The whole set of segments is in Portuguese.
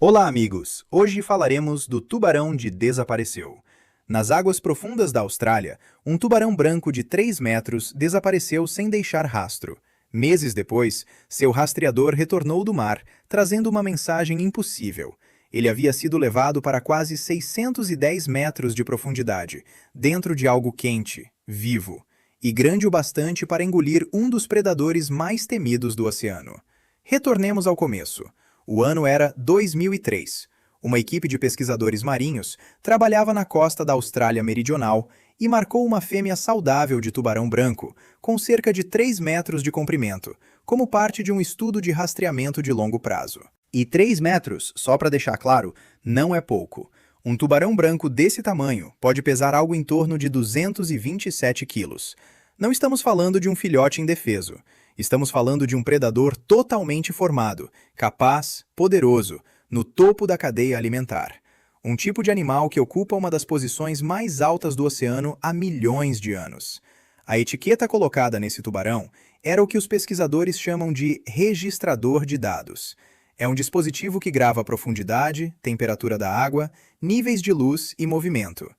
Olá, amigos! Hoje falaremos do tubarão de desapareceu. Nas águas profundas da Austrália, um tubarão branco de 3 metros desapareceu sem deixar rastro. Meses depois, seu rastreador retornou do mar, trazendo uma mensagem impossível. Ele havia sido levado para quase 610 metros de profundidade, dentro de algo quente, vivo, e grande o bastante para engolir um dos predadores mais temidos do oceano. Retornemos ao começo. O ano era 2003. Uma equipe de pesquisadores marinhos trabalhava na costa da Austrália Meridional e marcou uma fêmea saudável de tubarão branco, com cerca de 3 metros de comprimento, como parte de um estudo de rastreamento de longo prazo. E 3 metros, só para deixar claro, não é pouco. Um tubarão branco desse tamanho pode pesar algo em torno de 227 quilos. Não estamos falando de um filhote indefeso. Estamos falando de um predador totalmente formado, capaz, poderoso, no topo da cadeia alimentar. Um tipo de animal que ocupa uma das posições mais altas do oceano há milhões de anos. A etiqueta colocada nesse tubarão era o que os pesquisadores chamam de registrador de dados. É um dispositivo que grava a profundidade, temperatura da água, níveis de luz e movimento.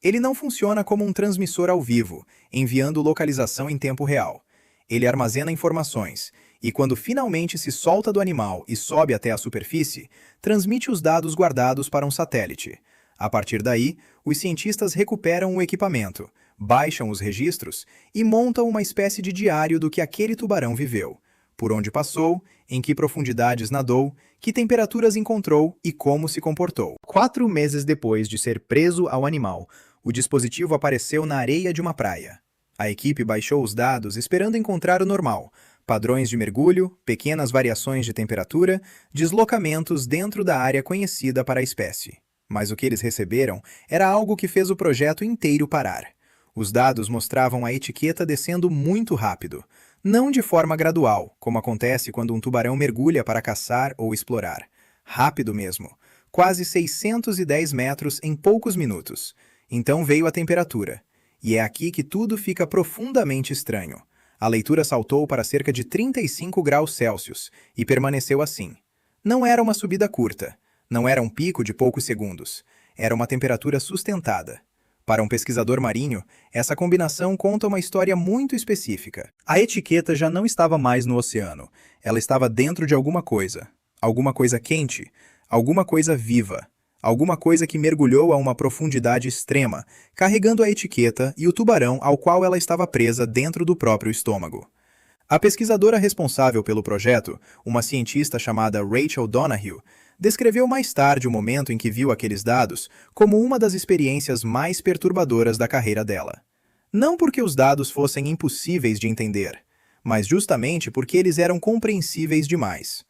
Ele não funciona como um transmissor ao vivo, enviando localização em tempo real. Ele armazena informações, e quando finalmente se solta do animal e sobe até a superfície, transmite os dados guardados para um satélite. A partir daí, os cientistas recuperam o equipamento, baixam os registros e montam uma espécie de diário do que aquele tubarão viveu, por onde passou, em que profundidades nadou, que temperaturas encontrou e como se comportou. 4 meses depois de ser preso ao animal, o dispositivo apareceu na areia de uma praia. A equipe baixou os dados esperando encontrar o normal: padrões de mergulho, pequenas variações de temperatura, deslocamentos dentro da área conhecida para a espécie. Mas o que eles receberam era algo que fez o projeto inteiro parar. Os dados mostravam a etiqueta descendo muito rápido, não de forma gradual, como acontece quando um tubarão mergulha para caçar ou explorar. Rápido mesmo, quase 610 metros em poucos minutos. Então veio a temperatura. E é aqui que tudo fica profundamente estranho. A leitura saltou para cerca de 35 graus Celsius e permaneceu assim. Não era uma subida curta, não era um pico de poucos segundos, era uma temperatura sustentada. Para um pesquisador marinho, essa combinação conta uma história muito específica. A etiqueta já não estava mais no oceano, ela estava dentro de alguma coisa quente, alguma coisa viva. Alguma coisa que mergulhou a uma profundidade extrema, carregando a etiqueta e o tubarão ao qual ela estava presa dentro do próprio estômago. A pesquisadora responsável pelo projeto, uma cientista chamada Rachel Donahue, descreveu mais tarde o momento em que viu aqueles dados como uma das experiências mais perturbadoras da carreira dela. Não porque os dados fossem impossíveis de entender, mas justamente porque eles eram compreensíveis demais.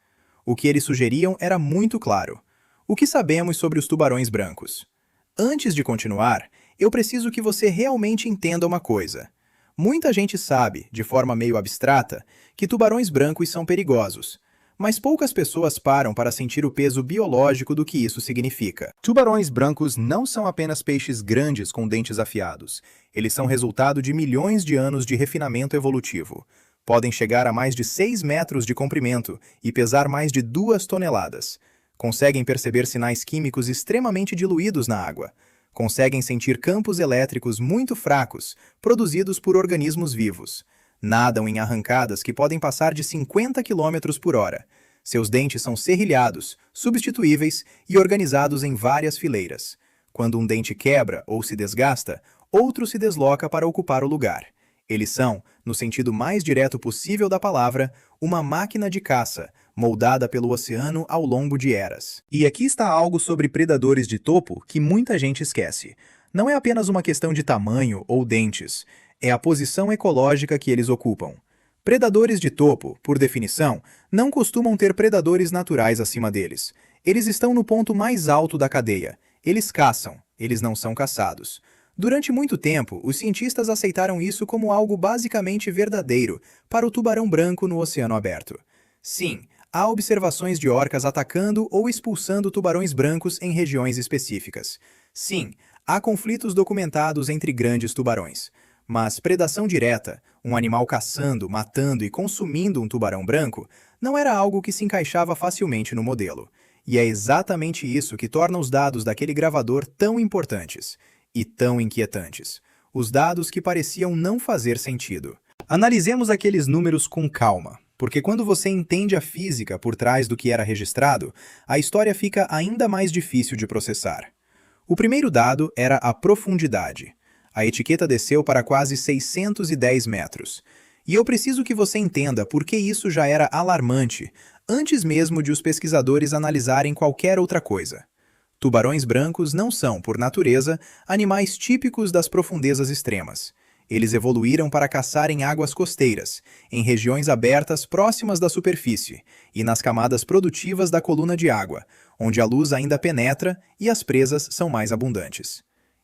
O que eles sugeriam era muito claro. O que sabemos sobre os tubarões brancos? Antes de continuar, eu preciso que você realmente entenda uma coisa. Muita gente sabe, de forma meio abstrata, que tubarões brancos são perigosos, mas poucas pessoas param para sentir o peso biológico do que isso significa. Tubarões brancos não são apenas peixes grandes com dentes afiados. Eles são resultado de milhões de anos de refinamento evolutivo. Podem chegar a mais de 6 metros de comprimento e pesar mais de 2 toneladas. Conseguem perceber sinais químicos extremamente diluídos na água. Conseguem sentir campos elétricos muito fracos, produzidos por organismos vivos. Nadam em arrancadas que podem passar de 50 km por hora. Seus dentes são serrilhados, substituíveis e organizados em várias fileiras. Quando um dente quebra ou se desgasta, outro se desloca para ocupar o lugar. Eles são, no sentido mais direto possível da palavra, uma máquina de caça, moldada pelo oceano ao longo de eras. E aqui está algo sobre predadores de topo que muita gente esquece. Não é apenas uma questão de tamanho ou dentes, é a posição ecológica que eles ocupam. Predadores de topo, por definição, não costumam ter predadores naturais acima deles. Eles estão no ponto mais alto da cadeia. Eles caçam, eles não são caçados. Durante muito tempo, os cientistas aceitaram isso como algo basicamente verdadeiro para o tubarão branco no oceano aberto. Sim, há observações de orcas atacando ou expulsando tubarões brancos em regiões específicas. Sim, há conflitos documentados entre grandes tubarões. Mas predação direta, um animal caçando, matando e consumindo um tubarão branco, não era algo que se encaixava facilmente no modelo. E é exatamente isso que torna os dados daquele gravador tão importantes e tão inquietantes. Os dados que pareciam não fazer sentido. Analisemos aqueles números com calma, porque quando você entende a física por trás do que era registrado, a história fica ainda mais difícil de processar. O primeiro dado era a profundidade. A etiqueta desceu para quase 610 metros. E eu preciso que você entenda por que isso já era alarmante, antes mesmo de os pesquisadores analisarem qualquer outra coisa. Tubarões brancos não são, por natureza, animais típicos das profundezas extremas. Eles evoluíram para caçar em águas costeiras, em regiões abertas próximas da superfície e nas camadas produtivas da coluna de água, onde a luz ainda penetra e as presas são mais abundantes.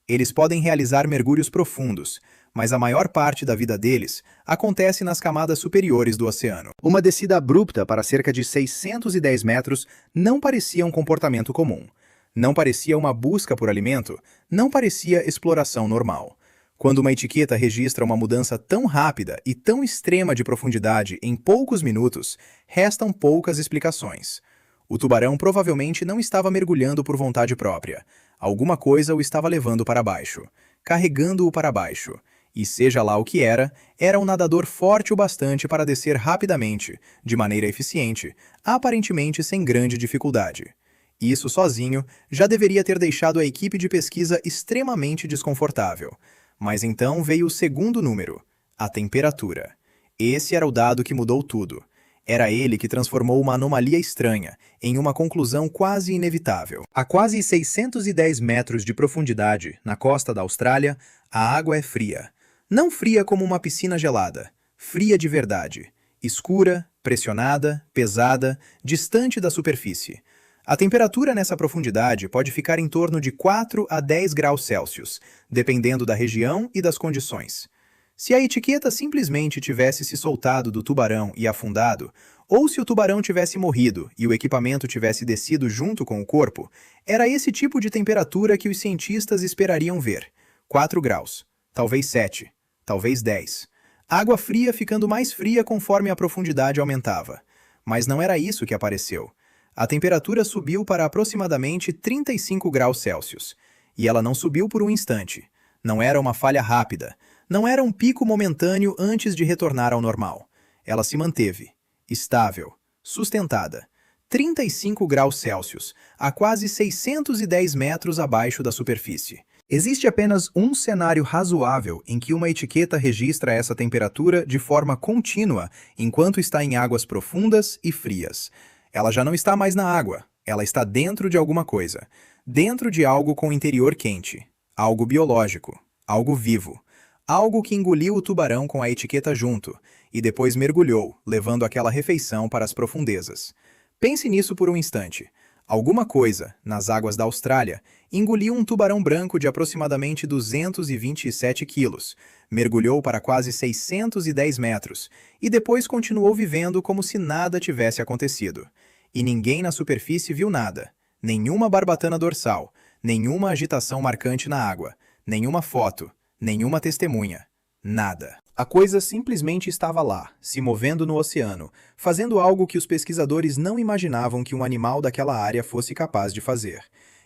Eles podem realizar mergulhos profundos, mas a maior parte da vida deles acontece nas camadas superiores do oceano. Uma descida abrupta para cerca de 610 metros não parecia um comportamento comum. Não parecia uma busca por alimento, não parecia exploração normal. Quando uma etiqueta registra uma mudança tão rápida e tão extrema de profundidade em poucos minutos, restam poucas explicações. O tubarão provavelmente não estava mergulhando por vontade própria. Alguma coisa o estava levando para baixo, carregando-o para baixo. E seja lá o que era um nadador forte o bastante para descer rapidamente, de maneira eficiente, aparentemente sem grande dificuldade. Isso sozinho já deveria ter deixado a equipe de pesquisa extremamente desconfortável. Mas então veio o segundo número, a temperatura. Esse era o dado que mudou tudo. Era ele que transformou uma anomalia estranha em uma conclusão quase inevitável. A quase 610 metros de profundidade, na costa da Austrália, a água é fria. Não fria como uma piscina gelada, fria de verdade. Escura, pressionada, pesada, distante da superfície. A temperatura nessa profundidade pode ficar em torno de 4 a 10 graus Celsius, dependendo da região e das condições. Se a etiqueta simplesmente tivesse se soltado do tubarão e afundado, ou se o tubarão tivesse morrido e o equipamento tivesse descido junto com o corpo, era esse tipo de temperatura que os cientistas esperariam ver. 4 graus, talvez 7, talvez 10. Água fria ficando mais fria conforme a profundidade aumentava. Mas não era isso que apareceu. A temperatura subiu para aproximadamente 35 graus Celsius. E ela não subiu por um instante. Não era uma falha rápida. Não era um pico momentâneo antes de retornar ao normal. Ela se manteve, estável, sustentada. 35 graus Celsius, a quase 610 metros abaixo da superfície. Existe apenas um cenário razoável em que uma etiqueta registra essa temperatura de forma contínua enquanto está em águas profundas e frias. Ela já não está mais na água, ela está dentro de alguma coisa. Dentro de algo com interior quente. Algo biológico. Algo vivo. Algo que engoliu o tubarão com a etiqueta junto, e depois mergulhou, levando aquela refeição para as profundezas. Pense nisso por um instante. Alguma coisa, nas águas da Austrália, engoliu um tubarão branco de aproximadamente 227 quilos, mergulhou para quase 610 metros e depois continuou vivendo como se nada tivesse acontecido. E ninguém na superfície viu nada, nenhuma barbatana dorsal, nenhuma agitação marcante na água, nenhuma foto, nenhuma testemunha, nada. A coisa simplesmente estava lá, se movendo no oceano, fazendo algo que os pesquisadores não imaginavam que um animal daquela área fosse capaz de fazer.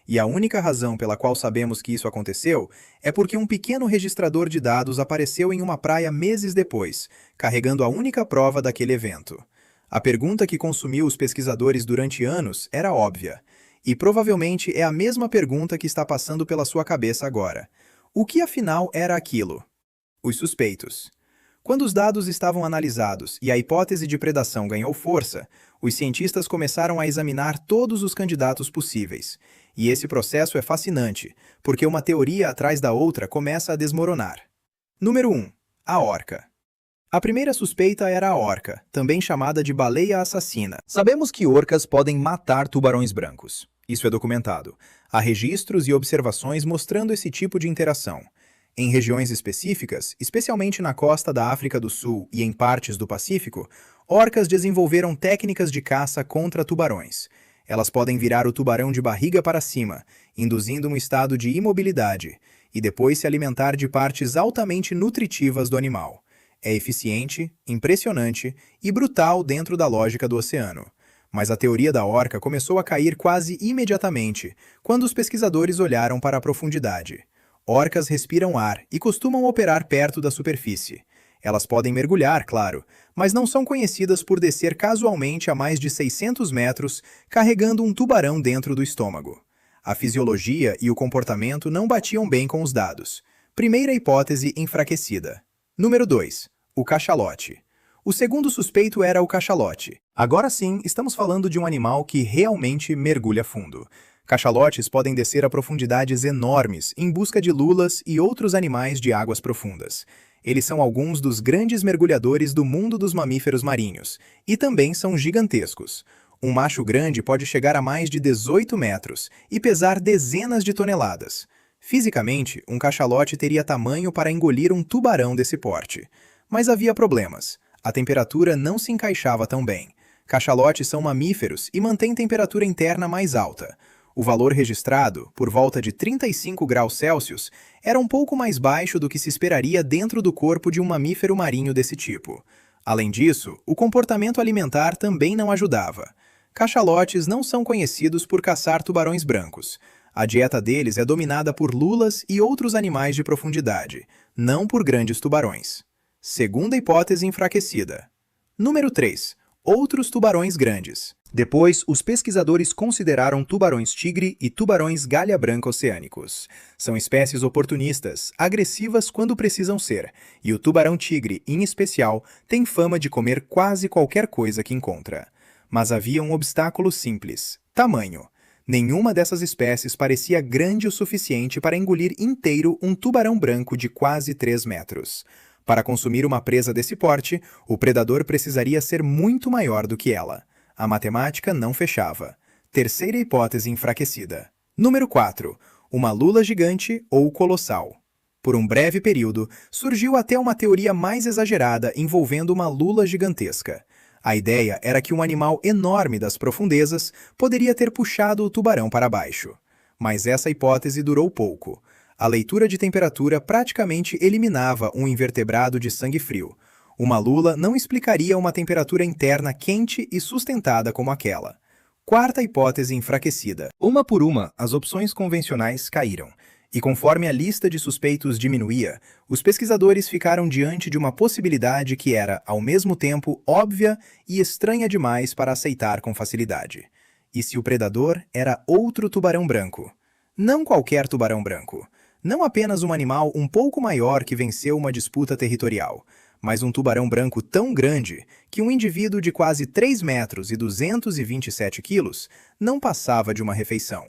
E a única razão pela qual sabemos que isso aconteceu é porque um pequeno registrador de dados apareceu em uma praia meses depois, carregando a única prova daquele evento. A pergunta que consumiu os pesquisadores durante anos era óbvia, e provavelmente é a mesma pergunta que está passando pela sua cabeça agora. O que afinal era aquilo? Os suspeitos. Quando os dados estavam analisados e a hipótese de predação ganhou força, os cientistas começaram a examinar todos os candidatos possíveis. E esse processo é fascinante, porque uma teoria atrás da outra começa a desmoronar. Número 1. A orca. A primeira suspeita era a orca, também chamada de baleia assassina. Sabemos que orcas podem matar tubarões brancos. Isso é documentado. Há registros e observações mostrando esse tipo de interação. Em regiões específicas, especialmente na costa da África do Sul e em partes do Pacífico, orcas desenvolveram técnicas de caça contra tubarões. Elas podem virar o tubarão de barriga para cima, induzindo um estado de imobilidade, e depois se alimentar de partes altamente nutritivas do animal. É eficiente, impressionante e brutal dentro da lógica do oceano. Mas a teoria da orca começou a cair quase imediatamente, quando os pesquisadores olharam para a profundidade. Orcas respiram ar e costumam operar perto da superfície. Elas podem mergulhar, claro, mas não são conhecidas por descer casualmente a mais de 600 metros, carregando um tubarão dentro do estômago. A fisiologia e o comportamento não batiam bem com os dados. Primeira hipótese enfraquecida. Número 2. O cachalote. O segundo suspeito era o cachalote. Agora sim, estamos falando de um animal que realmente mergulha fundo. Cachalotes podem descer a profundidades enormes em busca de lulas e outros animais de águas profundas. Eles são alguns dos grandes mergulhadores do mundo dos mamíferos marinhos e também são gigantescos. Um macho grande pode chegar a mais de 18 metros e pesar dezenas de toneladas. Fisicamente, um cachalote teria tamanho para engolir um tubarão desse porte. Mas havia problemas. A temperatura não se encaixava tão bem. Cachalotes são mamíferos e mantêm temperatura interna mais alta. O valor registrado, por volta de 35 graus Celsius, era um pouco mais baixo do que se esperaria dentro do corpo de um mamífero marinho desse tipo. Além disso, o comportamento alimentar também não ajudava. Cachalotes não são conhecidos por caçar tubarões brancos. A dieta deles é dominada por lulas e outros animais de profundidade, não por grandes tubarões. Segunda hipótese enfraquecida. Número 3. Outros tubarões grandes. Depois, os pesquisadores consideraram tubarões-tigre e tubarões galha-branca oceânicos. São espécies oportunistas, agressivas quando precisam ser, e o tubarão-tigre, em especial, tem fama de comer quase qualquer coisa que encontra. Mas havia um obstáculo simples: tamanho. Nenhuma dessas espécies parecia grande o suficiente para engolir inteiro um tubarão branco de quase 3 metros. Para consumir uma presa desse porte, o predador precisaria ser muito maior do que ela. A matemática não fechava. Terceira hipótese enfraquecida. Número 4. Uma lula gigante ou colossal. Por um breve período, surgiu até uma teoria mais exagerada envolvendo uma lula gigantesca. A ideia era que um animal enorme das profundezas poderia ter puxado o tubarão para baixo. Mas essa hipótese durou pouco. A leitura de temperatura praticamente eliminava um invertebrado de sangue frio. Uma lula não explicaria uma temperatura interna quente e sustentada como aquela. Quarta hipótese enfraquecida. Uma por uma, as opções convencionais caíram. E conforme a lista de suspeitos diminuía, os pesquisadores ficaram diante de uma possibilidade que era, ao mesmo tempo, óbvia e estranha demais para aceitar com facilidade. E se o predador era outro tubarão branco? Não qualquer tubarão branco. Não apenas um animal um pouco maior que venceu uma disputa territorial, mas um tubarão branco tão grande que um indivíduo de quase 3 metros e 227 quilos não passava de uma refeição.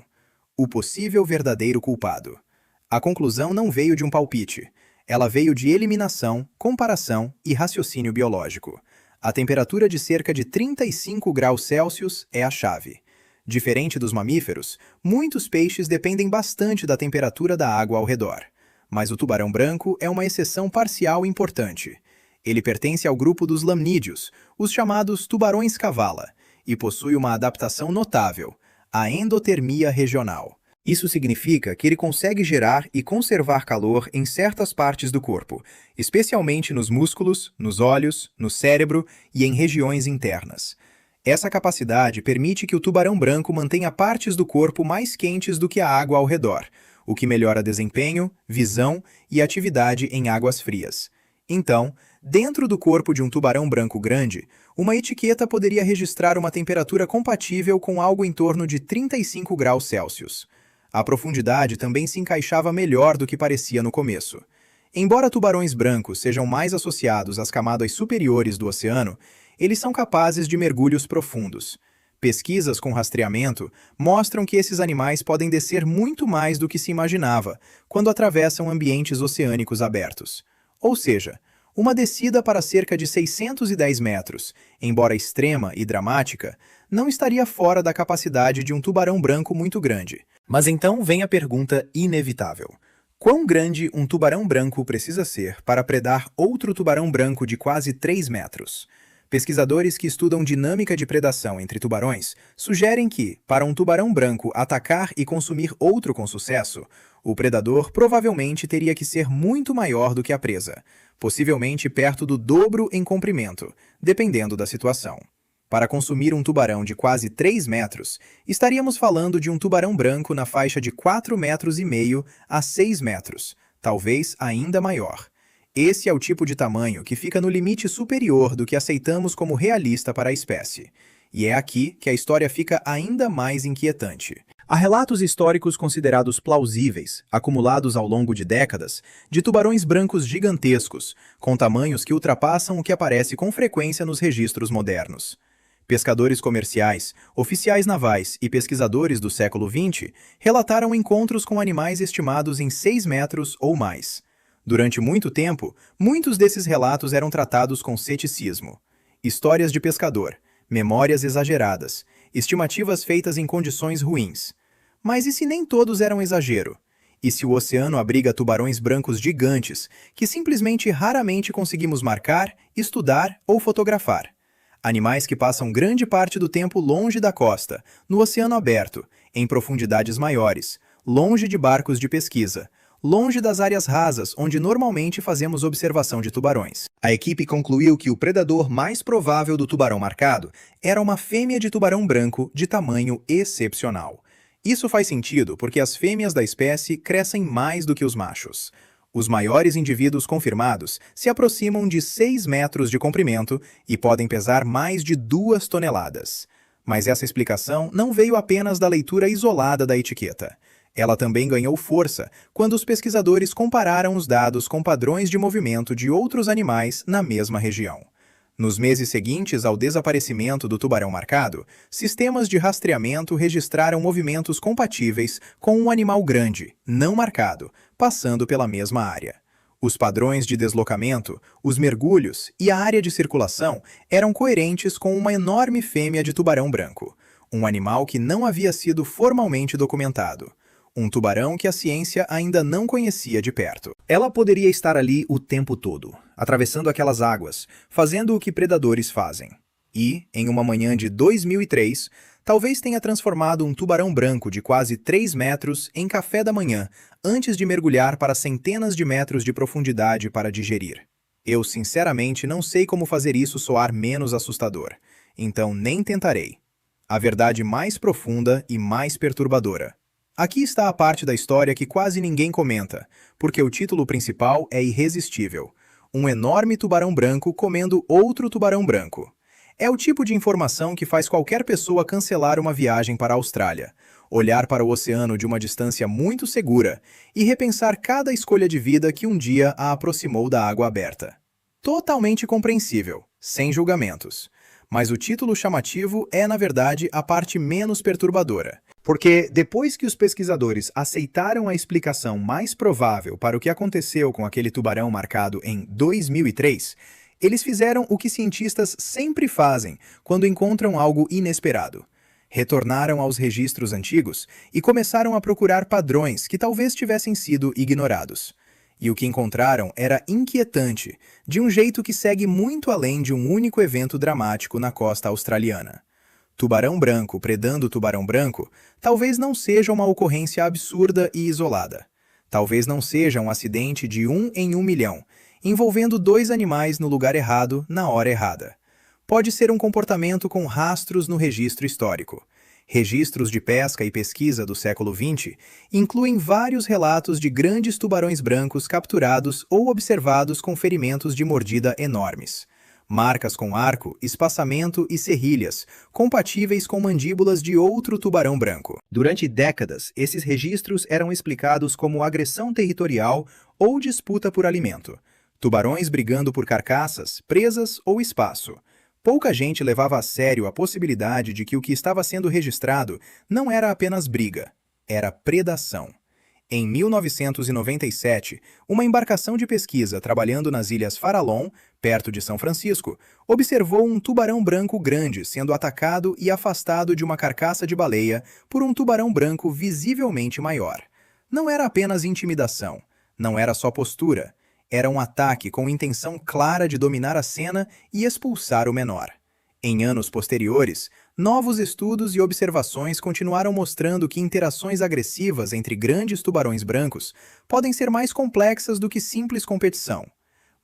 O possível verdadeiro culpado. A conclusão não veio de um palpite. Ela veio de eliminação, comparação e raciocínio biológico. A temperatura de cerca de 35 graus Celsius é a chave. Diferente dos mamíferos, muitos peixes dependem bastante da temperatura da água ao redor. Mas o tubarão branco é uma exceção parcial importante. Ele pertence ao grupo dos lamnídeos, os chamados tubarões-cavala, e possui uma adaptação notável, a endotermia regional. Isso significa que ele consegue gerar e conservar calor em certas partes do corpo, especialmente nos músculos, nos olhos, no cérebro e em regiões internas. Essa capacidade permite que o tubarão branco mantenha partes do corpo mais quentes do que a água ao redor, o que melhora desempenho, visão e atividade em águas frias. Então, dentro do corpo de um tubarão branco grande, uma etiqueta poderia registrar uma temperatura compatível com algo em torno de 35 graus Celsius. A profundidade também se encaixava melhor do que parecia no começo. Embora tubarões brancos sejam mais associados às camadas superiores do oceano, eles são capazes de mergulhos profundos. Pesquisas com rastreamento mostram que esses animais podem descer muito mais do que se imaginava quando atravessam ambientes oceânicos abertos. Ou seja, uma descida para cerca de 610 metros, embora extrema e dramática, não estaria fora da capacidade de um tubarão branco muito grande. Mas então vem a pergunta inevitável. Quão grande um tubarão branco precisa ser para predar outro tubarão branco de quase 3 metros? Pesquisadores que estudam dinâmica de predação entre tubarões sugerem que, para um tubarão branco atacar e consumir outro com sucesso, o predador provavelmente teria que ser muito maior do que a presa, possivelmente perto do dobro em comprimento, dependendo da situação. Para consumir um tubarão de quase 3 metros, estaríamos falando de um tubarão branco na faixa de 4,5 metros a 6 metros, talvez ainda maior. Esse é o tipo de tamanho que fica no limite superior do que aceitamos como realista para a espécie. E é aqui que a história fica ainda mais inquietante. Há relatos históricos considerados plausíveis, acumulados ao longo de décadas, de tubarões brancos gigantescos, com tamanhos que ultrapassam o que aparece com frequência nos registros modernos. Pescadores comerciais, oficiais navais e pesquisadores do século XX relataram encontros com animais estimados em 6 metros ou mais. Durante muito tempo, muitos desses relatos eram tratados com ceticismo. Histórias de pescador, memórias exageradas, estimativas feitas em condições ruins. Mas e se nem todos eram exagero? E se o oceano abriga tubarões brancos gigantes, que simplesmente raramente conseguimos marcar, estudar ou fotografar? Animais que passam grande parte do tempo longe da costa, no oceano aberto, em profundidades maiores, longe de barcos de pesquisa, longe das áreas rasas onde normalmente fazemos observação de tubarões. A equipe concluiu que o predador mais provável do tubarão marcado era uma fêmea de tubarão branco de tamanho excepcional. Isso faz sentido porque as fêmeas da espécie crescem mais do que os machos. Os maiores indivíduos confirmados se aproximam de 6 metros de comprimento e podem pesar mais de 2 toneladas. Mas essa explicação não veio apenas da leitura isolada da etiqueta. Ela também ganhou força quando os pesquisadores compararam os dados com padrões de movimento de outros animais na mesma região. Nos meses seguintes ao desaparecimento do tubarão marcado, sistemas de rastreamento registraram movimentos compatíveis com um animal grande, não marcado, passando pela mesma área. Os padrões de deslocamento, os mergulhos e a área de circulação eram coerentes com uma enorme fêmea de tubarão branco, um animal que não havia sido formalmente documentado. Um tubarão que a ciência ainda não conhecia de perto. Ela poderia estar ali o tempo todo, atravessando aquelas águas, fazendo o que predadores fazem. E, em uma manhã de 2003, talvez tenha transformado um tubarão branco de quase 3 metros em café da manhã, antes de mergulhar para centenas de metros de profundidade para digerir. Eu, sinceramente, não sei como fazer isso soar menos assustador, então nem tentarei. A verdade mais profunda e mais perturbadora. Aqui está a parte da história que quase ninguém comenta, porque o título principal é irresistível. Um enorme tubarão branco comendo outro tubarão branco. É o tipo de informação que faz qualquer pessoa cancelar uma viagem para a Austrália, olhar para o oceano de uma distância muito segura e repensar cada escolha de vida que um dia a aproximou da água aberta. Totalmente compreensível, sem julgamentos. Mas o título chamativo é, na verdade, a parte menos perturbadora. Porque, depois que os pesquisadores aceitaram a explicação mais provável para o que aconteceu com aquele tubarão marcado em 2003, eles fizeram o que cientistas sempre fazem quando encontram algo inesperado. Retornaram aos registros antigos e começaram a procurar padrões que talvez tivessem sido ignorados. E o que encontraram era inquietante, de um jeito que segue muito além de um único evento dramático na costa australiana. Tubarão branco predando tubarão branco talvez não seja uma ocorrência absurda e isolada. Talvez não seja um acidente de 1 em 1 milhão, envolvendo 2 animais no lugar errado, na hora errada. Pode ser um comportamento com rastros no registro histórico. Registros de pesca e pesquisa do século XX incluem vários relatos de grandes tubarões brancos capturados ou observados com ferimentos de mordida enormes. Marcas com arco, espaçamento e serrilhas, compatíveis com mandíbulas de outro tubarão branco. Durante décadas, esses registros eram explicados como agressão territorial ou disputa por alimento. Tubarões brigando por carcaças, presas ou espaço. Pouca gente levava a sério a possibilidade de que o que estava sendo registrado não era apenas briga, era predação. Em 1997, uma embarcação de pesquisa trabalhando nas Ilhas Farallon, perto de São Francisco, observou um tubarão branco grande sendo atacado e afastado de uma carcaça de baleia por um tubarão branco visivelmente maior. Não era apenas intimidação, não era só postura, era um ataque com intenção clara de dominar a cena e expulsar o menor. Em anos posteriores, novos estudos e observações continuaram mostrando que interações agressivas entre grandes tubarões brancos podem ser mais complexas do que simples competição.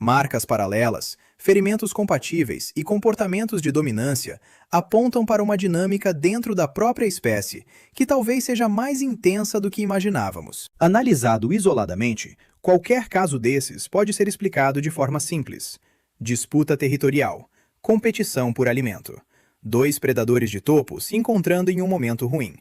Marcas paralelas, ferimentos compatíveis e comportamentos de dominância apontam para uma dinâmica dentro da própria espécie, que talvez seja mais intensa do que imaginávamos. Analisado isoladamente, qualquer caso desses pode ser explicado de forma simples: disputa territorial, competição por alimento, dois predadores de topo se encontrando em um momento ruim.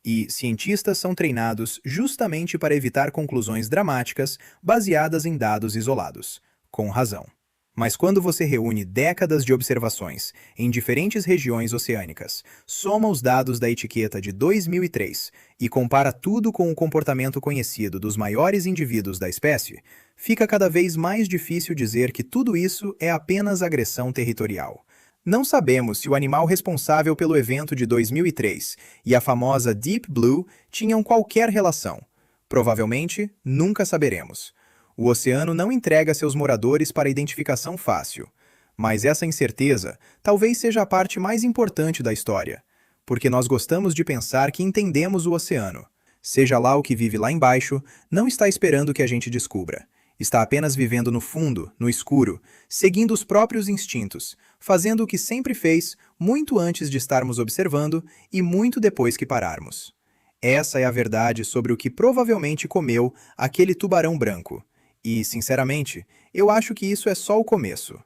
E cientistas são treinados justamente para evitar conclusões dramáticas baseadas em dados isolados. Com razão. Mas quando você reúne décadas de observações em diferentes regiões oceânicas, soma os dados da etiqueta de 2003 e compara tudo com o comportamento conhecido dos maiores indivíduos da espécie, fica cada vez mais difícil dizer que tudo isso é apenas agressão territorial. Não sabemos se o animal responsável pelo evento de 2003 e a famosa Deep Blue tinham qualquer relação. Provavelmente, nunca saberemos. O oceano não entrega seus moradores para identificação fácil, mas essa incerteza talvez seja a parte mais importante da história, porque nós gostamos de pensar que entendemos o oceano. Seja lá o que vive lá embaixo, não está esperando que a gente descubra. Está apenas vivendo no fundo, no escuro, seguindo os próprios instintos, fazendo o que sempre fez, muito antes de estarmos observando e muito depois que pararmos. Essa é a verdade sobre o que provavelmente comeu aquele tubarão branco. E, sinceramente, eu acho que isso é só o começo.